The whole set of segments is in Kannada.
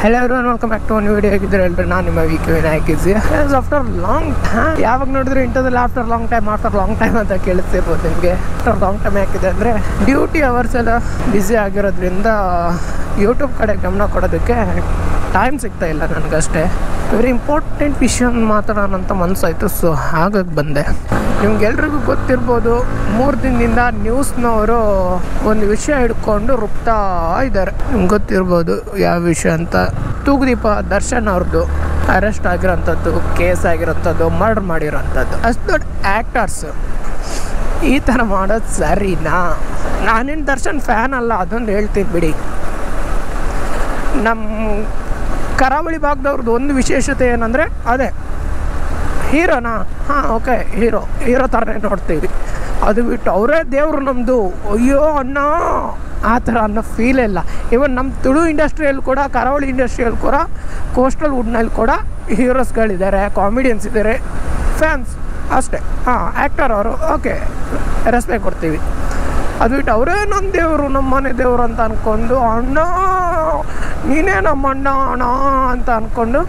Hello everyone, welcome back to one video. Here I am Viನಾಯಕ್ is here. After long time, ಯಾವಾಗ ನೋಡಿದ್ರೆ ಇಂಟರ್ವಲ್ after long time ಅಂತ ಕೇಳಿಸ್ತಿರ್ಬೋದು ನಿಮಗೆ. After long time ಯಾಕಿದೆ ಅಂದರೆ ಡ್ಯೂಟಿ ಅವರ್ಸ್ ಎಲ್ಲ ಬ್ಯುಸಿ ಆಗಿರೋದ್ರಿಂದ ಯೂಟ್ಯೂಬ್ ಕಡೆ ಗಮನ ಕೊಡೋದಕ್ಕೆ ಟೈಮ್ ಸಿಗ್ತಾ ಇಲ್ಲ ನನಗಷ್ಟೇ. ವೆರಿ ಇಂಪಾರ್ಟೆಂಟ್ ವಿಷಯ ಮಾತಾಡೋಣ ಅಂತ ಮನಸ್ಸಾಯಿತು, ಸೊ ಹಾಗಾಗಿ ಬಂದೆ. ನಿಮ್ಗೆಲ್ರಿಗೂ ಗೊತ್ತಿರ್ಬೋದು, 3 ದಿನದಿಂದ ನ್ಯೂಸ್ನವರು ಒಂದು ವಿಷಯ ಹಿಡ್ಕೊಂಡು ರುಬ್ತಾ ಇದ್ದಾರೆ. ನಿಮ್ಗೆ ಗೊತ್ತಿರ್ಬೋದು ಯಾವ ವಿಷಯ ಅಂತ. ತೂಗುದೀಪ ದರ್ಶನ್ ಅವ್ರದ್ದು ಅರೆಸ್ಟ್ ಆಗಿರೋಂಥದ್ದು, ಕೇಸ್ ಆಗಿರೋಂಥದ್ದು, ಮರ್ಡರ್ ಮಾಡಿರೋಂಥದ್ದು. ಅಷ್ಟು ದೊಡ್ಡ ಆ್ಯಕ್ಟರ್ಸ್ ಈ ಥರ ಮಾಡೋದು ಸರಿನಾ? ನಾನೇನು ದರ್ಶನ್ ಫ್ಯಾನ್ ಅಲ್ಲ, ಅದೊಂದು ಹೇಳ್ತೀನಿ ಬಿಡಿ. ನಮ್ಮ ಕರಾವಳಿ ಭಾಗದವ್ರದ್ದು ಒಂದು ವಿಶೇಷತೆ ಏನಂದರೆ ಅದೇ ಹೀರೋನಾ, ಹಾಂ ಓಕೆ ಹೀರೋ ಥರನೇ ನೋಡ್ತೀವಿ. ಅದು ಬಿಟ್ಟು ಅವರೇ ದೇವರು ನಮ್ಮದು, ಅಯ್ಯೋ ಅಣ್ಣ ಆ ಥರ ಅನ್ನೋ ಫೀಲೇ ಇಲ್ಲ. ಇವನ್ ನಮ್ಮ ತುಳು ಇಂಡಸ್ಟ್ರಿಯಲ್ಲಿ ಕೂಡ, ಕರಾವಳಿ ಇಂಡಸ್ಟ್ರಿಯಲ್ಲಿ ಕೂಡ, ಕೋಸ್ಟಲ್ ವುಡ್ನಲ್ಲಿ ಕೂಡ ಹೀರೋಸ್ಗಳಿದ್ದಾರೆ, ಕಾಮಿಡಿಯನ್ಸ್ ಇದ್ದಾರೆ, ಫ್ಯಾನ್ಸ್ ಅಷ್ಟೇ. ಹಾಂ, ಆ್ಯಕ್ಟರ್ ಅವರು ಓಕೆ ರೆಸ್ಪೆಕ್ಟ್ ಕೊಡ್ತೀವಿ. ಅದು ಬಿಟ್ಟು ಅವರೇ ನಮ್ಮ ದೇವರು, ನಮ್ಮ ಮನೆ ದೇವರು ಅಂತ ಅಂದ್ಕೊಂಡು ಅಣ್ಣ ನೀನೇ ನಮ್ಮ ಅಣ್ಣ ಅಂತ ಅಂದ್ಕೊಂಡು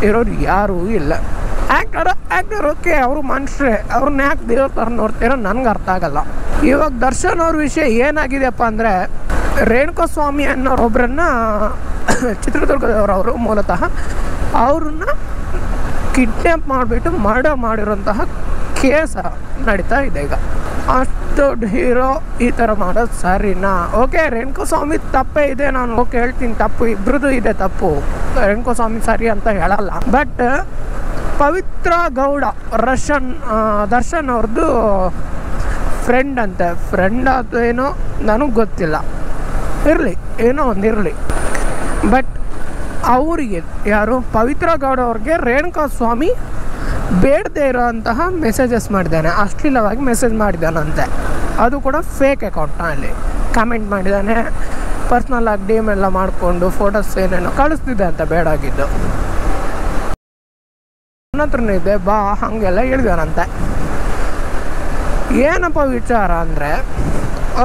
ಇರೋರು ಯಾರೂ ಇಲ್ಲ. ಆ್ಯಕ್ಟರ್ ಓಕೆ, ಅವರು ಮನುಷ್ಯರೇ, ಅವ್ರನ್ನ ಯಾಕೆ ದೇವ್ರ ಥರ ನೋಡ್ತೀರೋ ನನಗೆ ಅರ್ಥ ಆಗಲ್ಲ. ಇವಾಗ ದರ್ಶನ್ ಅವ್ರ ವಿಷಯ ಏನಾಗಿದೆಯಪ್ಪ ಅಂದರೆ, ರೇಣುಕಾಸ್ವಾಮಿ ಅನ್ನೋರೊಬ್ಬರನ್ನ ಚಿತ್ರದುರ್ಗದವರು ಮೂಲತಃ, ಅವ್ರನ್ನ ಕಿಡ್ನ್ಯಾಪ್ ಮಾಡಿಬಿಟ್ಟು ಮರ್ಡರ್ ಮಾಡಿರೋಂತಹ ಕೇಸ ನಡೀತಾ ಇದೆ ಈಗ. ಅಷ್ಟು ದೊಡ್ಡ ಹೀರೋ ಈ ಥರ ಮಾಡೋದು ಸರಿನಾ? ಓಕೆ, ರೇಣುಕಾಸ್ವಾಮಿ ತಪ್ಪೇ ಇದೆ, ನಾನು ಓಕೆ ಹೇಳ್ತೀನಿ, ತಪ್ಪು ಇಬ್ಬರದು ಇದೆ ತಪ್ಪು, ರೇಣುಕಾಸ್ವಾಮಿ ಸರಿ ಅಂತ ಹೇಳಲ್ಲ. ಬಟ್ ಪವಿತ್ರ ಗೌಡ ದರ್ಶನ್ ಅವ್ರದ್ದು ಫ್ರೆಂಡ್ ಅಂತೆ, ಫ್ರೆಂಡ್ ಅದು ಏನೋ ನನಗೆ ಗೊತ್ತಿಲ್ಲ, ಇರಲಿ ಏನೋ ಒಂದು ಇರಲಿ. ಬಟ್ ಅವರಿಗೆ ಯಾರು ಪವಿತ್ರ ಗೌಡ ಅವ್ರಿಗೆ ರೇಣುಕಾಸ್ವಾಮಿ ಬೇಡದೇ ಇರೋಂತಹ ಮೆಸೇಜಸ್ ಮಾಡಿದ್ದಾನೆ, ಅಶ್ಲೀಲವಾಗಿ ಮೆಸೇಜ್ ಮಾಡಿದ್ದಾನಂತೆ. ಅದು ಕೂಡ ಫೇಕ್ ಅಕೌಂಟ್ನಲ್ಲಿ ಕಮೆಂಟ್ ಮಾಡಿದ್ದಾನೆ, ಪರ್ಸ್ನಲ್ ಆಗಿ ಡಿ ಎಮ್ ಎಲ್ಲ ಮಾಡಿಕೊಂಡು ಫೋಟೋಸ್ ಏನೇನೋ ಕಳಿಸ್ತಿದ್ದೆ ಅಂತ ಬೇಡಾಗಿದ್ದು. ನನ್ನ ಹತ್ರನೇ ಇದೆ ಬಾ ಹಾಗೆಲ್ಲ ಹೇಳಿದಾನಂತೆ. ಏನಪ್ಪ ವಿಚಾರ ಅಂದರೆ,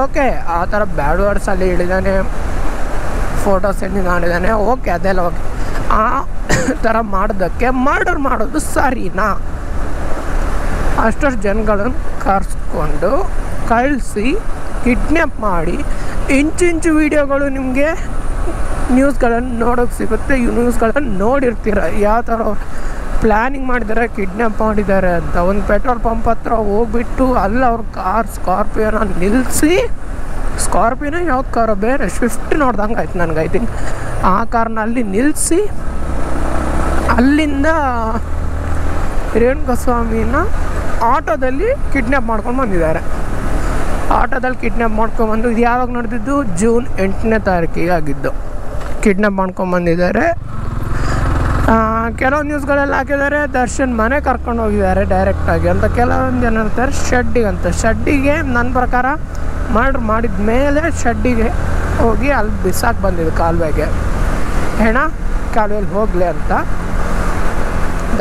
ಓಕೆ ಆ ಥರ ಬ್ಯಾಡ್ ವರ್ಡ್ಸಲ್ಲಿ ಹೇಳಿದ್ದಾನೆ, ಫೋಟೋಸ್ ಏನು ಮಾಡಿದ್ದಾನೆ, ಓಕೆ ಅದೆಲ್ಲ ಓಕೆ. ಆ ಥರ ಮಾಡೋದಕ್ಕೆ ಮರ್ಡರ್ ಮಾಡೋದು ಸರಿನಾ? ಅಷ್ಟು ಜನಗಳನ್ನು ಕರೆಸ್ಕೊಂಡು ಕಳಿಸಿ ಕಿಡ್ನ್ಯಾಪ್ ಮಾಡಿ ಇಂಚು ವೀಡಿಯೋಗಳು ನಿಮಗೆ ನ್ಯೂಸ್ಗಳನ್ನು ನೋಡೋಕ್ಕೆ ಸಿಗುತ್ತೆ. ಈ ನ್ಯೂಸ್ಗಳನ್ನು ನೋಡಿರ್ತೀರ ಯಾವ ಥರ ಪ್ಲ್ಯಾನಿಂಗ್ ಮಾಡಿದ್ದಾರೆ, ಕಿಡ್ನ್ಯಾಪ್ ಮಾಡಿದ್ದಾರೆ ಅಂತ. ಒಂದು ಪೆಟ್ರೋಲ್ ಪಂಪ್ ಹತ್ರ ಹೋಗ್ಬಿಟ್ಟು ಅಲ್ಲಿ ಅವ್ರ ಕಾರ್ ಸ್ಕಾರ್ಪಿಯೋನ ನಿಲ್ಲಿಸಿ, ಸ್ಕಾರ್ಪಿಯೋನ ಯಾವ ಕಾರು ಬೇರೆ ಸ್ವಿಫ್ಟ್ ನೋಡ್ದಂಗೆ ಆಯ್ತು ನನಗೆ, ಐ ಥಿಂಕ್ ಆ ಕಾರ್ನ ಅಲ್ಲಿ ನಿಲ್ಲಿಸಿ ಅಲ್ಲಿಂದ ರೇಣುಕಾಸ್ವಾಮಿನ ಆಟೋದಲ್ಲಿ ಕಿಡ್ನ್ಯಾಪ್ ಮಾಡ್ಕೊಂಡು ಬಂದಿದ್ದಾರೆ. ಆಟೋದಲ್ಲಿ ಕಿಡ್ನ್ಯಾಪ್ ಮಾಡ್ಕೊಂಡ್ಬಂದು, ಇದು ಯಾವಾಗ ನಡೆದಿದ್ದು? ಜೂನ್ 8ನೇ ತಾರೀಕಿಗೆ ಆಗಿದ್ದು. ಕಿಡ್ನ್ಯಾಪ್ ಮಾಡ್ಕೊಂಡ್ಬಂದಿದ್ದಾರೆ. ಕೆಲವು ನ್ಯೂಸ್ಗಳೆಲ್ಲ ಹಾಕಿದ್ದಾರೆ ದರ್ಶನ್ ಮನೆ ಕರ್ಕೊಂಡು ಹೋಗಿದ್ದಾರೆ ಡೈರೆಕ್ಟಾಗಿ ಅಂತ. ಕೆಲವೊಂದು ಜನ ಇರ್ತಾರೆ ಶೆಡ್ಡಿಗೆ ನನ್ನ ಪ್ರಕಾರ ಮರ್ಡರ್ ಮಾಡಿದ ಮೇಲೆ ಶೆಡ್ಡಿಗೆ ಹೋಗಿ ಅಲ್ಲಿ ಬಿಸಾಕಿ ಬಂದಿದ್ದು, ಕಾಲುವೆಗೆ, ಹೆಣ ಕಾಲುವೆಯಲ್ಲಿ ಹೋಗಲಿ ಅಂತ.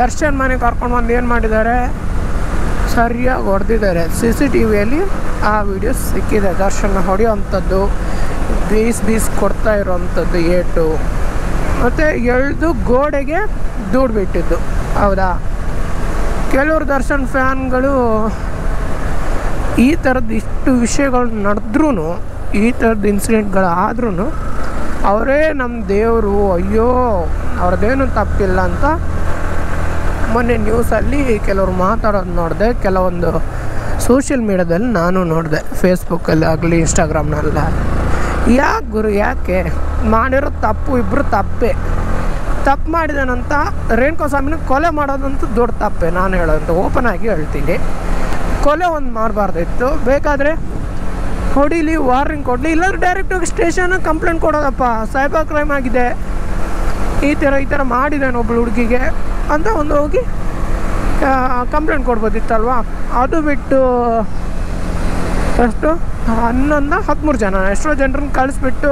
ದರ್ಶನ್ ಮನೆ ಕರ್ಕೊಂಡು ಬಂದು ಏನು ಮಾಡಿದ್ದಾರೆ, ಸರಿಯಾಗಿ ಹೊಡೆದಿದ್ದಾರೆ. CCTVಯಲ್ಲಿ ಆ ವಿಡಿಯೋ ಸಿಕ್ಕಿದೆ. ದರ್ಶನ ಹೊಡೆಯೋವಂಥದ್ದು, ಬೀಸ್ ಕೊಡ್ತಾ ಇರೋವಂಥದ್ದು ಏಟು, ಮತ್ತು ಎಳೆದು ಗೋಡೆಗೆ ದೂಡ್ಬಿಟ್ಟಿದ್ದು. ಹೌದಾ? ಕೆಲವರು ದರ್ಶನ್ ಫ್ಯಾನ್ಗಳು ಈ ಥರದ್ದು ಇಷ್ಟು ವಿಷಯಗಳು ನಡೆದ್ರೂ, ಈ ಥರದ್ದು ಇನ್ಸಿಡೆಂಟ್ಗಳಾದ್ರೂ ಅವರೇ ನಮ್ಮ ದೇವರು, ಅಯ್ಯೋ ಅವ್ರದ್ದೇನು ತಪ್ಪಿಲ್ಲ ಅಂತ ಮೊನ್ನೆ ನ್ಯೂಸಲ್ಲಿ ಕೆಲವರು ಮಾತಾಡೋದು ನೋಡಿದೆ. ಕೆಲವೊಂದು ಸೋಷಿಯಲ್ ಮೀಡ್ಯಾದಲ್ಲಿ ನಾನು ನೋಡಿದೆ, ಫೇಸ್ಬುಕ್ಕಲ್ಲಿ ಆಗಲಿ ಇನ್ಸ್ಟಾಗ್ರಾಮ್ನಲ್ಲ. ಯಾಕೆ ಗುರು, ಯಾಕೆ ಮಾಡಿರೋ ತಪ್ಪು, ಇಬ್ಬರು ತಪ್ಪು ಮಾಡಿದಾನಂತ ರೇಣುಕಾಸ್ವಾಮಿನ ಕೊಲೆ ಮಾಡೋದಂತೂ ದೊಡ್ಡ ತಪ್ಪೆ. ನಾನು ಹೇಳೋದಂತ ಓಪನ್ ಆಗಿ ಹೇಳ್ತೀನಿ, ಕೊಲೆ ಒಂದು ಮಾಡಬಾರ್ದಿತ್ತು. ಬೇಕಾದರೆ ಹೊಡೀಲಿ, ವಾರ್ನಿಂಗ್ ಕೊಡಲಿ, ಇಲ್ಲಾಂದ್ರೆ ಡೈರೆಕ್ಟಾಗಿ ಸ್ಟೇಷನ್ಗೆ ಕಂಪ್ಲೇಂಟ್ ಕೊಡೋದಪ್ಪ, ಸೈಬರ್ ಕ್ರೈಮ್ ಆಗಿದೆ, ಈ ಥರ ಮಾಡಿದ್ದಾನೆ ಒಬ್ಬಳು ಹುಡುಗಿಗೆ ಅಂತ ಒಂದು ಹೋಗಿ ಕಂಪ್ಲೇಂಟ್ ಕೊಡ್ಬೋದಿತ್ತಲ್ವ. ಅದು ಬಿಟ್ಟು ಎಷ್ಟು 13 ಜನ ಎಷ್ಟೋ ಜನರನ್ನ ಕಳಿಸ್ಬಿಟ್ಟು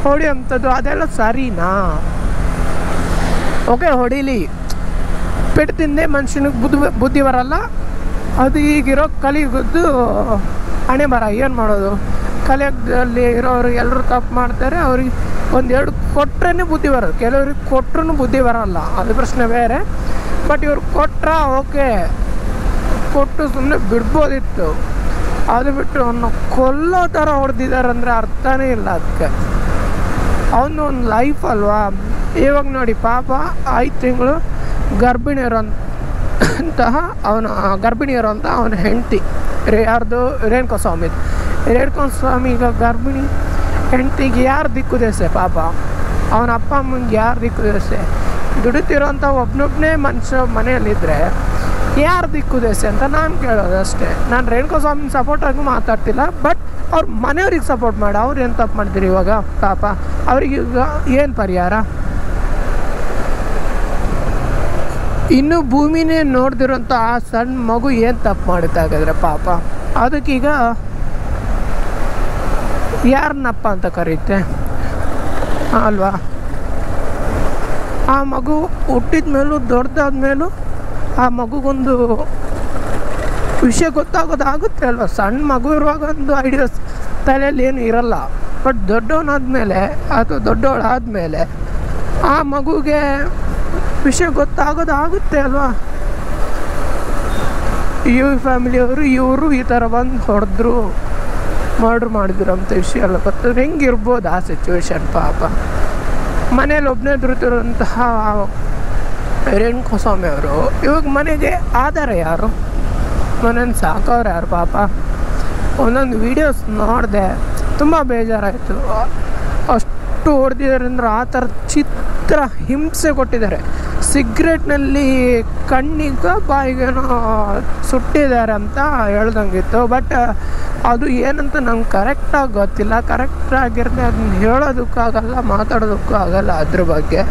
ಹೊಡಿಯೋಂಥದ್ದು ಅದೆಲ್ಲ ಸರಿನಾ? ಓಕೆ ಹೊಡೀಲಿ, ಪೆಟ್ಟು ತಿಂದೆ ಮನುಷ್ಯನಿಗೆ ಬುದ್ಧಿ ಬರಲ್ಲ, ಅದು ಈಗಿರೋ ಕಲಿಯುಗದ್ದು ಹಣೆ ಬರ. ಏನು ಮಾಡೋದು, ಕಲಿಯುಗದಲ್ಲಿ ಇರೋರು ಎಲ್ಲರೂ ತಪ್ಪು ಮಾಡ್ತಾರೆ, ಅವ್ರಿಗೆ ಒಂದೆರಡು ಕೊಟ್ರೇ ಬುದ್ಧಿ ಬರೋದು, ಕೆಲವ್ರಿಗೆ ಕೊಟ್ರೂ ಬುದ್ಧಿ ಬರೋಲ್ಲ, ಅದು ಪ್ರಶ್ನೆ ಬೇರೆ. ಬಟ್ ಇವ್ರು ಕೊಟ್ರ ಓಕೆ, ಕೊಟ್ಟು ಸುಮ್ಮನೆ ಬಿಡ್ಬೋದಿತ್ತು. ಅದು ಬಿಟ್ಟು ಅವನ್ನ ಕೊಲ್ಲೋ ಥರ ಹೊಡೆದಿದ್ದಾರೆ ಅಂದರೆ ಅರ್ಥನೇ ಇಲ್ಲ ಅದಕ್ಕೆ. ಅವನು ಒಂದು ಲೈಫ್ ಅಲ್ವಾ. ಇವಾಗ ನೋಡಿ ಪಾಪ 5 ತಿಂಗಳು ಗರ್ಭಿಣಿ ಇರೋಂತಹ ಗರ್ಭಿಣಿ ಇರೋಂಥ ಅವನ ಹೆಂಡತಿ ಯಾರ್ದು, ರೇಣುಕಾ ಸ್ವಾಮಿ ಈಗ ಗರ್ಭಿಣಿ ಹೆಂಡತಿಗೆ ಯಾರು ದಿಕ್ಕು ದೇಸೆ ಪಾಪ, ಅವನ ಅಪ್ಪ ಅಮ್ಮಂಗೆ ಯಾರು ದಿಕ್ಕು ದೇಸೆ? ದುಡಿತಿರೋಂಥ ಒಬ್ಬನೊಬ್ಬನೇ ಮನುಷ್ಯ ಮನೆಯಲ್ಲಿದ್ದರೆ ಯಾರು ದಿಕ್ಕು ದೇಸೆ ಅಂತ ನಾನು ಕೇಳೋದು ಅಷ್ಟೇ. ನಾನು ರೇಣುಕಾ ಸ್ವಾಮಿನ ಸಪೋರ್ಟಾಗಿ ಮಾತಾಡ್ತಿಲ್ಲ, ಬಟ್ ಅವ್ರ ಮನೆಯವ್ರಿಗೆ ಸಪೋರ್ಟ್ ಮಾಡಿ. ಅವ್ರು ಏನು ತಪ್ಪು ಮಾಡ್ತೀರಿ ಇವಾಗ ಪಾಪ? ಅವ್ರಿಗೆ ಈಗ ಏನು ಪರಿಹಾರ? ಇನ್ನು ಭೂಮಿನೇ ನೋಡ್ದಿರೋಂಥ ಆ ಸಣ್ಣ ಮಗು ಏನು ತಪ್ಪು ಮಾಡುತ್ತಾಗಾದ್ರೆ ಪಾಪ? ಅದಕ್ಕೀಗ ಯಾರನ್ನಪ್ಪ ಅಂತ ಕರೀತೆ ಅಲ್ವಾ? ಆ ಮಗು ಹುಟ್ಟಿದ ಮೇಲೂ ದೊಡ್ಡದಾದ್ಮೇಲೂ ಆ ಮಗುಗೊಂದು ವಿಷಯ ಗೊತ್ತಾಗೋದಾಗುತ್ತೆ ಅಲ್ವಾ? ಸಣ್ಣ ಮಗು ಇರುವಾಗ ಒಂದು ಐಡಿಯಾಸ್ ತಲೆಯಲ್ಲಿ ಏನು ಇರಲ್ಲ, ಬಟ್ ದೊಡ್ಡವನಾದ್ಮೇಲೆ ಅಥವಾ ದೊಡ್ಡವಳಾದಮೇಲೆ ಆ ಮಗುಗೆ ವಿಷಯ ಗೊತ್ತಾಗೋದಾಗುತ್ತೆ ಅಲ್ವಾ? ಫ್ಯಾಮಿಲಿಯವರು ಇವರು ಈ ಥರ ಬಂದು ಹೊಡೆದ್ರು, ಮರ್ಡ್ರ್ ಮಾಡಿದ್ರು ಅಂತ ವಿಷಯ ಎಲ್ಲ ಗೊತ್ತಾದ್ರೆ ಹೆಂಗಿರ್ಬೋದು ಆ ಸಿಚುವೇಶನ್ ಪಾಪ? ಮನೇಲಿ ಒಬ್ಬನೇ ದುರಿತಿರೋಂತಹ ರೇಣುಕಾ ಸ್ವಾಮಿ ಅವರು ಇವಾಗ ಮನೆಗೆ ಆಧಾರ ಯಾರು? ಮನೇನ ಸಾಕೋರು ಯಾರು ಪಾಪ? ಒಂದೊಂದು ವೀಡಿಯೋಸ್ ನೋಡಿದೆ, ತುಂಬ ಬೇಜಾರಾಯಿತು. ಅಷ್ಟು ಹೊಡೆದಿದ್ದಾರೆ, ಆ ಥರ ಚಿತ್ರ ಹಿಂಸೆ ಕೊಟ್ಟಿದ್ದಾರೆ. ಸಿಗ್ರೆಟ್ನಲ್ಲಿ ಕಣ್ಣಿಗೆ ಬಾಯಿಗೇನೋ ಸುಟ್ಟಿದ್ದಾರೆ ಅಂತ ಹೇಳ್ದಂಗಿತ್ತು. ಬಟ್ ಅದು ಏನಂತ ನಂಗೆ ಕರೆಕ್ಟಾಗಿ ಗೊತ್ತಿಲ್ಲ. ಕರೆಕ್ಟಾಗಿರದೆ ಅದನ್ನ ಹೇಳೋದಕ್ಕಾಗಲ್ಲ, ಮಾತಾಡೋದಕ್ಕೂ ಆಗಲ್ಲ ಅದ್ರ ಬಗ್ಗೆ.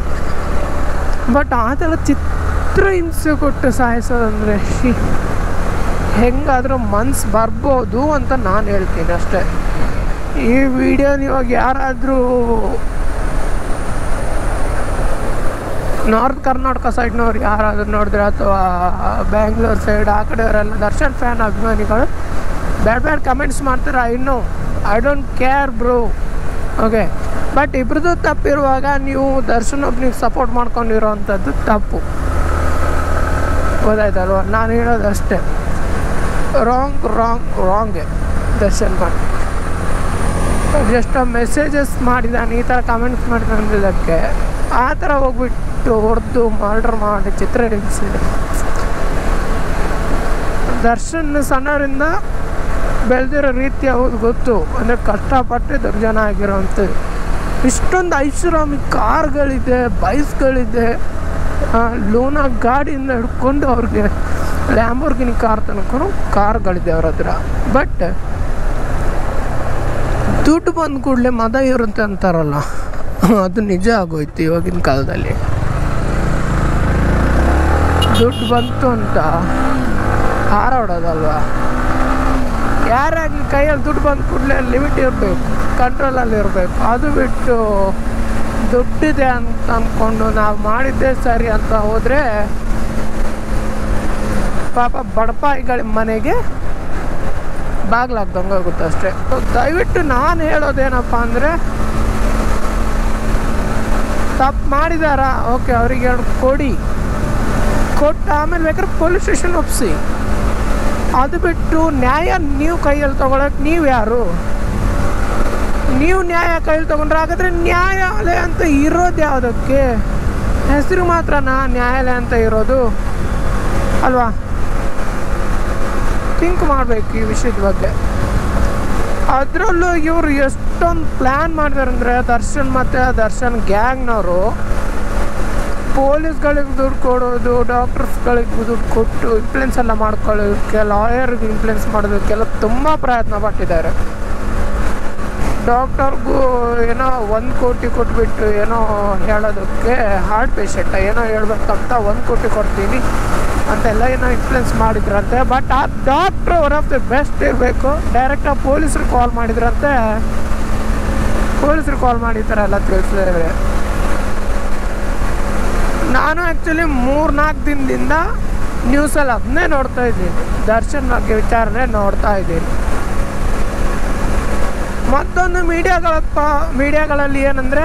ಬಟ್ ಆ ಥರ ಚಿತ್ರ ಹಿಂಸೆ ಕೊಟ್ಟು ಸಾಯಿಸೋದಂದರೆ ಹೆಂಗಾದರೂ ಮನ್ಸು ಬರ್ಬೋದು ಅಂತ ನಾನು ಹೇಳ್ತೀನಿ ಅಷ್ಟೇ. ಈ ವಿಡಿಯೋನ ಇವಾಗ ಯಾರಾದರೂ ನಾರ್ತ್ ಕರ್ನಾಟಕ ಸೈಡ್ನವ್ರು ಯಾರಾದರೂ ನೋಡಿದ್ರೆ, ಅಥವಾ ಬ್ಯಾಂಗ್ಳೂರ್ ಸೈಡ್ ಆ ಕಡೆಯವರೆಲ್ಲ ದರ್ಶನ್ ಫ್ಯಾನ್ ಅಭಿಮಾನಿಗಳು ಬೇಡ ಕಮೆಂಟ್ಸ್ ಮಾಡ್ತಾರೆ. I don't care bro, okay. But ಇಬ್ರದ್ದು ತಪ್ಪಿರುವಾಗ ನೀವು ದರ್ಶನ್ ಒಬ್ಬನಿಗೆ ಸಪೋರ್ಟ್ ಮಾಡ್ಕೊಂಡಿರೋವಂಥದ್ದು ತಪ್ಪು, ಗೊತ್ತಾಯ್ತಲ್ವ? ನಾನು ಹೇಳೋದು ಅಷ್ಟೇ. ರಾಂಗೆ ದರ್ಶನ್ ಮಾಡಿ ಜಸ್ಟ್ ಮೆಸೇಜಸ್ ಮಾಡಿದ್ದಾನೆ, ಈ ಥರ ಕಮೆಂಟ್ಸ್ ಮಾಡಿದ್ದಾನೆ ಅಂದಿದ್ದಕ್ಕೆ ಆ ಥರ ಹೋಗ್ಬಿಟ್ಟು ಹೊಡೆದು ಮರ್ಡರ್ ಮಾಡಿ ಚಿತ್ರ ಹಿಂಸಿದೆ. ದರ್ಶನ್ ಸಣ್ಣವರಿಂದ ಬೆಳೆದಿರೋ ರೀತಿ ಅವ್ರಿಗೆ ಗೊತ್ತು, ಅಂದರೆ ಕಷ್ಟಪಟ್ಟು ದೊಡ್ಡ ಜನ ಆಗಿರೋವಂಥದ್ದು. ಇಷ್ಟೊಂದು ಐಷಾರಾಮಿ ಕಾರ್ಗಳಿದೆ, ಬೈಕ್ಸ್ಗಳಿದೆ, ಲೂನಾ ಗಾಡಿಯಿಂದ ಹಿಡ್ಕೊಂಡು ಅವ್ರಿಗೆ ಲ್ಯಾಂಬೋರ್ಗಿನಿ ಕಾರ್ ತನಕ ಕಾರ್ಗಳಿದೆ ಅವ್ರ ಹತ್ರ. ಬಟ್ ದುಡ್ಡು ಬಂದ ಕೂಡಲೇ ಮದ ಇರುತ್ತೆ ಅಂತಾರಲ್ಲ, ಅದು ನಿಜ ಆಗೋಯ್ತು ಇವಾಗಿನ ಕಾಲದಲ್ಲಿ. ದುಡ್ಡು ಬಂತು ಅಂತ ಹಾರಾಡೋದಲ್ವಾ? ಯಾರಾಗಲಿ ಕೈಯಲ್ಲಿ ದುಡ್ಡು ಬಂದ ಕೂಡಲೇ ಲಿಮಿಟ್ ಇರಬೇಕು, ಕಂಟ್ರೋಲಲ್ಲಿ ಇರಬೇಕು. ಅದು ಬಿಟ್ಟು ದುಡ್ಡಿದೆ ಅಂತ ಅಂದ್ಕೊಂಡು ನಾವು ಮಾಡಿದ್ದೇ ಸರಿ ಅಂತ ಹೋದರೆ ಪಾಪ ಬಡಪಾಯಿಗಳ ಮನೆಗೆ ಬಾಗ್ಲಾಗ್ದಂಗೆ ಹೋಗುತ್ತೆ ಅಷ್ಟೇ. ದಯವಿಟ್ಟು ನಾನು ಹೇಳೋದೇನಪ್ಪ ಅಂದರೆ, ತಪ್ಪು ಮಾಡಿದಾರಾ ಓಕೆ, ಅವ್ರಿಗೆ ಕೊಟ್ಟು ಆಮೇಲೆ ಬೇಕಾದ್ರೆ ಪೊಲೀಸ್ ಸ್ಟೇಷನ್ ಒಪ್ಪಿಸಿ. ಅದು ಬಿಟ್ಟು ನ್ಯಾಯ ನೀವು ಕೈಯಲ್ಲಿ ತೊಗೊಳಕ್ಕೆ ನೀವು ಯಾರು? ನೀವು ನ್ಯಾಯ ಕೈಯಲ್ಲಿ ತೊಗೊಂಡ್ರೆ ಹಾಗಾದರೆ ನ್ಯಾಯಾಲಯ ಅಂತ ಇರೋದು ಯಾವುದಕ್ಕೆ? ಹೆಸರು ಮಾತ್ರನಾ ನ್ಯಾಯಾಲಯ ಅಂತ ಇರೋದು ಅಲ್ವಾ? ಥಿಂಕ್ ಮಾಡಬೇಕು ಈ ವಿಷಯದ ಬಗ್ಗೆ. ಅದರಲ್ಲೂ ಇವರು ಎಷ್ಟೊಂದು ಪ್ಲ್ಯಾನ್ ಮಾಡಿದಾರೆ ಅಂದರೆ, ದರ್ಶನ್ ಮತ್ತು ದರ್ಶನ್ ಗ್ಯಾಂಗ್ನವರು ಪೊಲೀಸ್ಗಳಿಗೆ ದುಡ್ಡು ಕೊಡೋದು, ಡಾಕ್ಟರ್ಸ್ಗಳಿಗೆ ದುಡ್ಡು ಕೊಟ್ಟು ಇನ್ಫ್ಲುಯೆನ್ಸ್ ಎಲ್ಲ ಮಾಡ್ಕೊಳ್ಳೋದಕ್ಕೆ, ಲಾಯರ್ಗೆ ಇನ್ಫ್ಲುಯೆನ್ಸ್ ಮಾಡೋದಕ್ಕೆಲ್ಲ ತುಂಬ ಪ್ರಯತ್ನ ಪಟ್ಟಿದ್ದಾರೆ. ಡಾಕ್ಟರ್ಗೂ ಏನೋ 1 ಕೋಟಿ ಕೊಟ್ಬಿಟ್ಟು ಏನೋ ಹೇಳೋದಕ್ಕೆ, ಹಾರ್ಟ್ ಪೇಷಂಟ ಏನೋ ಹೇಳ್ಬೇಕಂತ 1 ಕೋಟಿ ಕೊಡ್ತೀನಿ ಅಂತೆಲ್ಲ ಏನೋ ಇನ್ಫ್ಲುಯೆನ್ಸ್ ಮಾಡಿದ್ರಂತೆ. ಬಟ್ ಆ doctor one of the best ಇರಬೇಕು. ಡೈರೆಕ್ಟಾಗಿ ಪೊಲೀಸ್ರಿಗೆ ಕಾಲ್ ಮಾಡಿದ್ರಂತೆ, ಪೊಲೀಸ್ರಿಗೆ ಕಾಲ್ ಮಾಡಿದ್ದಾರೆ ಎಲ್ಲ ತಿಳಿಸಿದ್ರೆ. ನಾನು ಆ್ಯಕ್ಚುಲಿ 3-4 ದಿನದಿಂದ ನ್ಯೂಸಲ್ಲಿ ಅದನ್ನೇ ನೋಡ್ತಾ ಇದ್ದೀನಿ, ದರ್ಶನ್ ಬಗ್ಗೆ ವಿಚಾರಣೆ ನೋಡ್ತಾ ಇದ್ದೀನಿ. ಮತ್ತೊಂದು ಮೀಡಿಯಾಗಳಲ್ಲಿ ಏನಂದರೆ,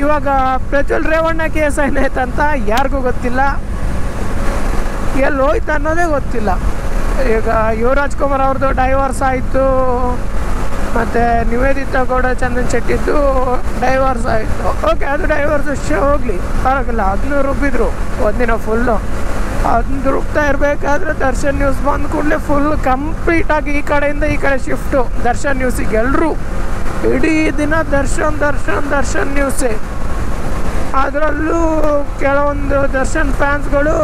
ಇವಾಗ ಪ್ರಜ್ವಲ್ ರೇವಣ್ಣ ಕೇಸ್ ಏನಾಯ್ತಂತ ಯಾರಿಗೂ ಗೊತ್ತಿಲ್ಲ, ಎಲ್ಲಿ ಹೋಯ್ತು ಅನ್ನೋದೇ ಗೊತ್ತಿಲ್ಲ. ಈಗ ಯುವರಾಜ್ ಕುಮಾರ್ ಅವ್ರದ್ದು ಡೈವರ್ಸ್ ಆಯಿತು, ಮತ್ತು ನಿವೇದಿತಾ ಗೌಡ ಚಂದನ್ ಶೆಟ್ಟಿದ್ದು ಡೈವರ್ಸ್ ಆಯಿತು. ಓಕೆ, ಅದು ಡೈವರ್ಸ್ ವಿಷಯ ಹೋಗಲಿ, ಪರವಾಗಿಲ್ಲ. ಅದನ್ನು ರುಬ್ಬಿದ್ರು ಒಂದಿನ ಫುಲ್ಲು. ಅದನ್ನು ರುಬ್ತಾ ಇರಬೇಕಾದ್ರೆ ದರ್ಶನ್ ನ್ಯೂಸ್ ಬಂದ ಕೂಡಲೇ ಫುಲ್ ಕಂಪ್ಲೀಟಾಗಿ ಈ ಕಡೆಯಿಂದ ಈ ಕಡೆ ಶಿಫ್ಟು ದರ್ಶನ್ ನ್ಯೂಸಿಗೆ. ಎಲ್ಲರೂ ಇಡೀ ದಿನ ದರ್ಶನ್ ನ್ಯೂಸೇ. ಅದರಲ್ಲೂ ಕೆಲವೊಂದು ದರ್ಶನ್ ಫ್ಯಾನ್ಸ್ಗಳು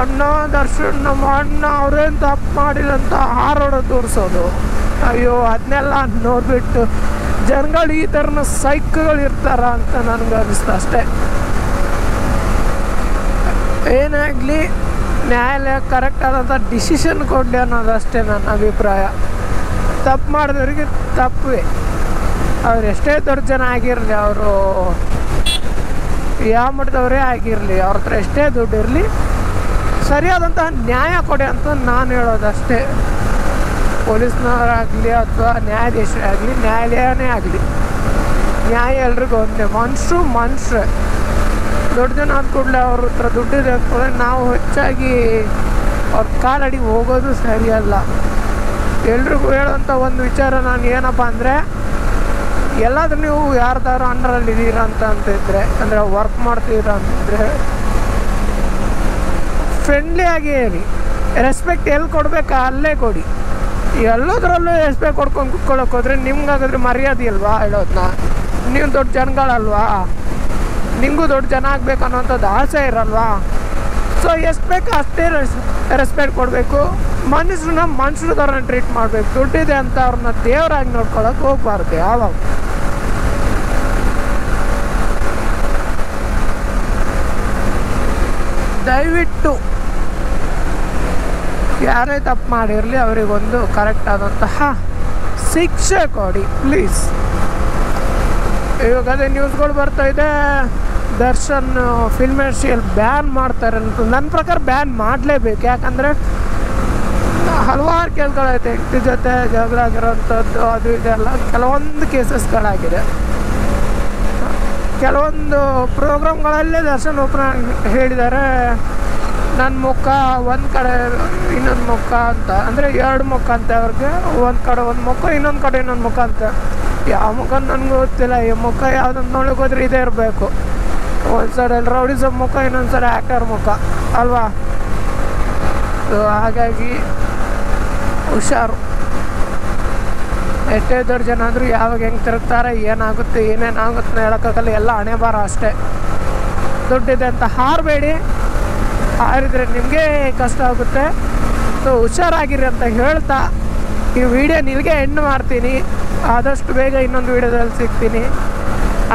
ಅಣ್ಣ ದರ್ಶನ್ ನಮ್ಮ ಅಣ್ಣ ಅವ್ರೇನು ತಪ್ಪು ಮಾಡಿಲ್ಲ ಅಂತ ಹಾರೋಡು ತೋರಿಸೋದು. ಅಯ್ಯೋ, ಅದನ್ನೆಲ್ಲ ನೋಡಿಬಿಟ್ಟು ಜನಗಳು ಈ ಥರನ ಸೈಕ್ಗಳು ಇರ್ತಾರ ಅಂತ ನನಗೆ ಅನ್ನಿಸ್ತು ಅಷ್ಟೇ. ಏನಾಗಲಿ, ನ್ಯಾಯಾಲಯ ಕರೆಕ್ಟ್ ಆದಂಥ ಡಿಸಿಷನ್ ಕೊಡಲಿ ಅನ್ನೋದಷ್ಟೇ ನನ್ನ ಅಭಿಪ್ರಾಯ. ತಪ್ಪು ಮಾಡಿದವ್ರಿಗೆ ತಪ್ಪೇ, ಅವ್ರು ಎಷ್ಟೇ ದೊಡ್ಡ ಜನ ಆಗಿರಲಿ, ಅವರು ಯಾವ ಮಟ್ಟದವರೇ ಆಗಿರಲಿ, ಅವ್ರ ಹತ್ರ ಎಷ್ಟೇ ದುಡ್ಡು ಇರಲಿ, ಸರಿಯಾದಂತಹ ನ್ಯಾಯ ಕೊಡಿ ಅಂತ ನಾನು ಹೇಳೋದಷ್ಟೇ. ಪೊಲೀಸ್ನವರಾಗಲಿ ಅಥವಾ ನ್ಯಾಯಾಧೀಶರೇ ಆಗಲಿ, ನ್ಯಾಯಾಲಯನೇ ಆಗಲಿ, ನ್ಯಾಯ ಎಲ್ರಿಗೂ ಒಂದೇ. ಮನುಷ್ಯರೇ ದೊಡ್ಡ ಜನ ಆದ ಕೂಡಲೇ ಅವ್ರ ಹತ್ರ ದುಡ್ಡಿದೆ ಅಂದ್ಕೊಂಡ್ರೆ ನಾವು ಹೆಚ್ಚಾಗಿ ಅವ್ರ ಕಾಲಡಿ ಹೋಗೋದು ಸರಿಯಲ್ಲ. ಎಲ್ರಿಗೂ ಹೇಳೋಂಥ ಒಂದು ವಿಚಾರ ನಾನು ಏನಪ್ಪ ಅಂದರೆ, ಎಲ್ಲಾದ್ರೂ ನೀವು ಯಾರ್ದಾರು ಅಂಡರಲ್ಲಿದ್ದೀರಾ ಅಂತಿದ್ರೆ, ಅಂದರೆ ವರ್ಕ್ ಮಾಡ್ತಿದ್ದೀರಾ ಅಂತಿದ್ರೆ ಫ್ರೆಂಡ್ಲಿ ಆಗಿ ಹೇಳಿ. ರೆಸ್ಪೆಕ್ಟ್ ಎಲ್ಲಿ ಕೊಡಬೇಕಾ ಅಲ್ಲೇ ಕೊಡಿ. ಎಲ್ಲದರಲ್ಲೂ ರೆಸ್ಪೆಕ್ಟ್ ಕೊಡ್ಕೊಂಡು ಕುತ್ಕೊಳ್ಳೋಕೆ ಹೋದ್ರೆ ನಿಮ್ಗಾಗಾದ್ರೆ ಮರ್ಯಾದೆ ಇಲ್ವಾ ಹೇಳೋದನ್ನ? ನೀವು ದೊಡ್ಡ ಜನಗಳಲ್ವಾ? ನಿಮಗೂ ದೊಡ್ಡ ಜನ ಆಗಬೇಕು ಅನ್ನೋಂಥದ್ದು ಆಸೆ ಇರಲ್ವಾ? ಸೊ ಎಷ್ಟು ಬೇಕು ಅಷ್ಟೇ ರೆಸ್ಪೆಕ್ಟ್ ಕೊಡಬೇಕು. ಮನುಷ್ಯರ ಥರನ ಟ್ರೀಟ್ ಮಾಡಬೇಕು. ದುಡ್ಡಿದೆ ಅಂತ ಅವ್ರನ್ನ ದೇವರಾಗಿ ನೋಡ್ಕೊಳಕ್ಕೆ ಹೋಗ್ಬಾರ್ದು ಯಾವಾಗ. ದಯವಿಟ್ಟು ಯಾರೇ ತಪ್ಪು ಮಾಡಿರಲಿ ಅವರಿಗೊಂದು ಕರೆಕ್ಟ್ ಆದಂತಹ ಶಿಕ್ಷೆ ಕೊಡಿ ಪ್ಲೀಸ್. ಇವಾಗ ಅದೇ ನ್ಯೂಸ್ಗಳು ಬರ್ತಾಯಿದೆ, ದರ್ಶನ್ ಫಿಲ್ಮೇಶಿಯಲ್ಲಿ ಬ್ಯಾನ್ ಮಾಡ್ತಾರೆ ಅಂತ. ನನ್ನ ಪ್ರಕಾರ ಬ್ಯಾನ್ ಮಾಡಲೇಬೇಕು. ಯಾಕಂದರೆ ಹಲವಾರು ಕೇಸ್ಗಳೈತೆ, ಹೆಂಡತಿ ಜೊತೆ ಜಗಳ ಆಗಿರೋಂಥದ್ದು, ಅದು ಇದೆಲ್ಲ ಕೆಲವೊಂದು ಕೇಸಸ್ಗಳಾಗಿದೆ. ಕೆಲವೊಂದು ಪ್ರೋಗ್ರಾಮ್ಗಳಲ್ಲೇ ದರ್ಶನ್ ಓಪನ್ ಹೇಳಿದ್ದಾರೆ, ನನ್ನ ಮುಖ ಒಂದು ಕಡೆ ಇನ್ನೊಂದು ಮುಖ ಅಂತ, ಅಂದರೆ ಎರಡು ಮುಖ ಅಂತ ಅವ್ರಿಗೆ. ಒಂದು ಕಡೆ ಒಂದು ಮುಖ, ಇನ್ನೊಂದು ಕಡೆ ಇನ್ನೊಂದು ಮುಖ ಅಂತ. ಯಾವ ಮುಖ ನನಗೆ ಗೊತ್ತಿಲ್ಲ. ಈ ಮುಖ ಯಾವುದಂತ ನೋಡೋಕೆ ಹೋದ್ರೆ ಇದೇ ಇರಬೇಕು. ಒಂದು ಸೈಡಲ್ಲಿ ರೌಡಿಸಮ್ ಮುಖ, ಇನ್ನೊಂದು ಸೈಡ್ ಆ್ಯಕ್ಟರ್ ಮುಖ ಅಲ್ವಾ? ಸೊ ಹಾಗಾಗಿ ಹುಷಾರು. ಎಷ್ಟೇ ದೊಡ್ಡ ಜನ ಆದರೂ ಯಾವಾಗ ಹೆಂಗೆ ತಿರುಗ್ತಾರೆ, ಏನಾಗುತ್ತೆ ಏನೇನಾಗುತ್ತೆ ಹೇಳೋಕ್ಕಾಗಲ್ಲ. ಎಲ್ಲ ಹಣೆ ಬಾರ ಅಷ್ಟೇ. ದುಡ್ಡಿದೆ ಅಂತ ಹಾರಬೇಡಿ. ಹಾರಿದರೆ ನಿಮಗೆ ಕಷ್ಟ ಆಗುತ್ತೆ. ಸೊ ಹುಷಾರಾಗಿರಿ ಅಂತ ಹೇಳ್ತಾ ಈ ವಿಡಿಯೋ ನಿನಗೆ ಎಂಡ್ ಮಾಡ್ತೀನಿ. ಆದಷ್ಟು ಬೇಗ ಇನ್ನೊಂದು ವಿಡಿಯೋದಲ್ಲಿ ಸಿಗ್ತೀನಿ.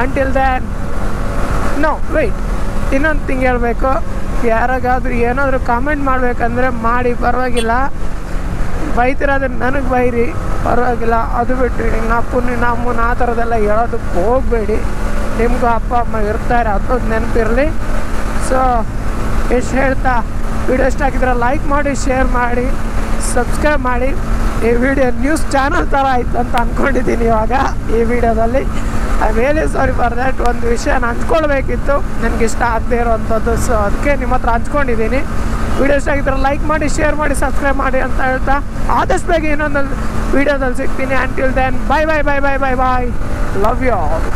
ಅಂಟಿಲ್ ದ್ಯಾನ್ ವೆಯ್ಟ್, ಇನ್ನೊಂದು ತಿಂಗ್ ಹೇಳಬೇಕು. ಯಾರಿಗಾದ್ರೂ ಏನಾದರೂ ಕಾಮೆಂಟ್ ಮಾಡಬೇಕಂದ್ರೆ ಮಾಡಿ, ಪರವಾಗಿಲ್ಲ. ಬೈತಿರೋದ್ರೆ ನನಗೆ ಬೈರಿ, ಪರವಾಗಿಲ್ಲ. ಅದು ಬಿಟ್ಟು ನಮ್ಮನ್ನ ಆ ಥರದ್ದೆಲ್ಲ ಹೇಳೋದಕ್ಕೆ ಹೋಗಬೇಡಿ. ನಿಮಗೂ ಅಪ್ಪ ಅಮ್ಮ ಇರ್ತಾರೆ, ಅದೊಂದು ನೆನಪಿರಲಿ. ಸೊ ಎಷ್ಟು ಹೇಳ್ತಾ, ವಿಡಿಯೋ ಇಷ್ಟ ಆಗಿದ್ರೆ ಲೈಕ್ ಮಾಡಿ, ಶೇರ್ ಮಾಡಿ, ಸಬ್ಸ್ಕ್ರೈಬ್ ಮಾಡಿ. ಈ ವಿಡಿಯೋ ನ್ಯೂಸ್ ಚಾನಲ್ ಥರ ಆಯ್ತು ಅಂತ ಅಂದ್ಕೊಂಡಿದ್ದೀನಿ ಇವಾಗ ಈ ವಿಡಿಯೋದಲ್ಲಿ. I really sorry for that. ಒಂದು ವಿಷಯ ನಾನು ಹಂಚ್ಕೊಳ್ಬೇಕಿತ್ತು, ನನಗಿಷ್ಟ ಆಗದೆ ಇರೋವಂಥದ್ದು. ಸೊ ಅದಕ್ಕೆ ನಿಮ್ಮ ಹತ್ರ ಹಂಚ್ಕೊಂಡಿದ್ದೀನಿ. ವಿಡಿಯೋ ಇಷ್ಟ ಆಗಿದ್ರೆ ಲೈಕ್ ಮಾಡಿ, ಶೇರ್ ಮಾಡಿ, ಸಬ್ಸ್ಕ್ರೈಬ್ ಮಾಡಿ ಅಂತ ಹೇಳ್ತಾ ಆದಷ್ಟು ಬೇಗ ಇನ್ನೊಂದು ವಿಡಿಯೋದಲ್ಲಿ ಸಿಗ್ತೀನಿ. Until then bye bye bye bye bye bye. Love you all.